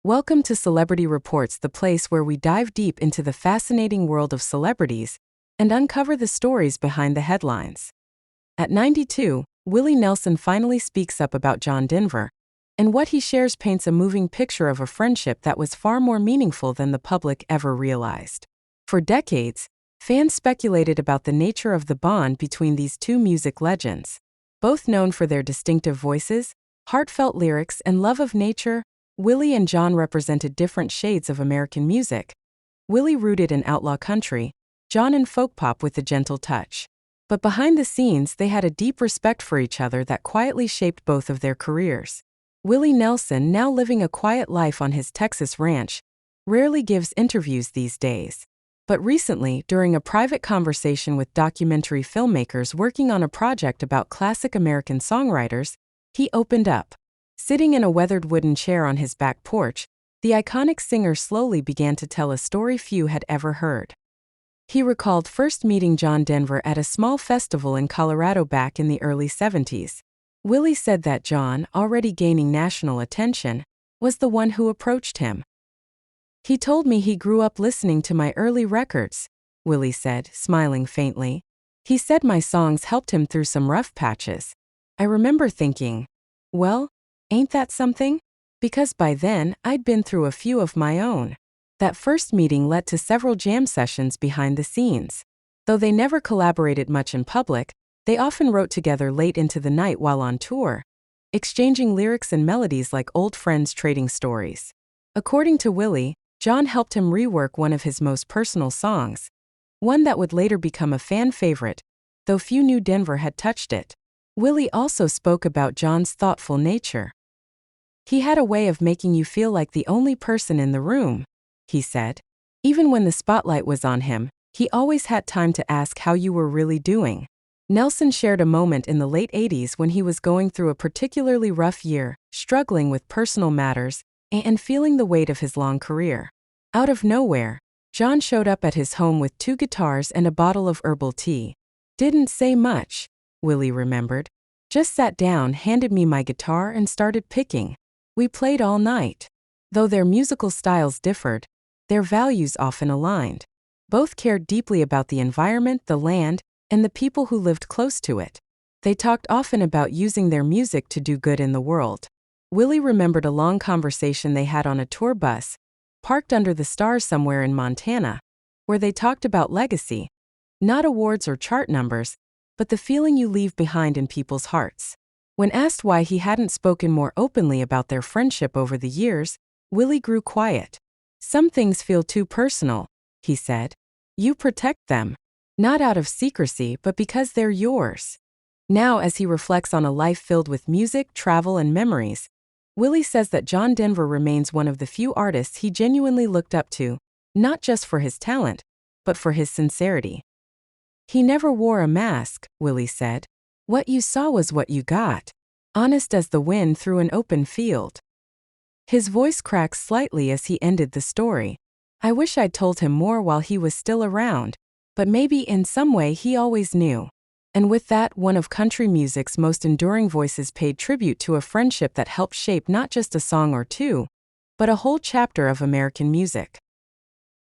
Welcome to Celebrity Reports, the place where we dive deep into the fascinating world of celebrities and uncover the stories behind the headlines. At 92, Willie Nelson finally speaks up about John Denver, and what he shares paints a moving picture of a friendship that was far more meaningful than the public ever realized. For decades, fans speculated about the nature of the bond between these two music legends. Both known for their distinctive voices, heartfelt lyrics, and love of nature, Willie and John represented different shades of American music. Willie rooted in outlaw country, John in folk pop with a gentle touch. But behind the scenes, they had a deep respect for each other that quietly shaped both of their careers. Willie Nelson, now living a quiet life on his Texas ranch, rarely gives interviews these days. But recently, during a private conversation with documentary filmmakers working on a project about classic American songwriters, he opened up. Sitting in a weathered wooden chair on his back porch, the iconic singer slowly began to tell a story few had ever heard. He recalled first meeting John Denver at a small festival in Colorado back in the early 70s. Willie said that John, already gaining national attention, was the one who approached him. "He told me he grew up listening to my early records," Willie said, smiling faintly. "He said my songs helped him through some rough patches. I remember thinking, well, ain't that something? Because by then, I'd been through a few of my own." That first meeting led to several jam sessions behind the scenes. Though they never collaborated much in public, they often wrote together late into the night while on tour, exchanging lyrics and melodies like old friends trading stories. According to Willie, John helped him rework one of his most personal songs, one that would later become a fan favorite, though few knew Denver had touched it. Willie also spoke about John's thoughtful nature. "He had a way of making you feel like the only person in the room," he said. "Even when the spotlight was on him, he always had time to ask how you were really doing." Nelson shared a moment in the late 80s when he was going through a particularly rough year, struggling with personal matters and feeling the weight of his long career. Out of nowhere, John showed up at his home with 2 guitars and a bottle of herbal tea. "Didn't say much," Willie remembered. "Just sat down, handed me my guitar, and started picking. We played all night." Though their musical styles differed, their values often aligned. Both cared deeply about the environment, the land, and the people who lived close to it. They talked often about using their music to do good in the world. Willie remembered a long conversation they had on a tour bus, parked under the stars somewhere in Montana, where they talked about legacy, not awards or chart numbers, but the feeling you leave behind in people's hearts. When asked why he hadn't spoken more openly about their friendship over the years, Willie grew quiet. "Some things feel too personal," he said. "You protect them, not out of secrecy but because they're yours." Now, as he reflects on a life filled with music, travel, and memories, Willie says that John Denver remains one of the few artists he genuinely looked up to, not just for his talent, but for his sincerity. "He never wore a mask," Willie said. "What you saw was what you got. Honest as the wind through an open field." His voice cracked slightly as he ended the story. "I wish I'd told him more while he was still around, but maybe in some way he always knew." And with that, one of country music's most enduring voices paid tribute to a friendship that helped shape not just a song or two, but a whole chapter of American music.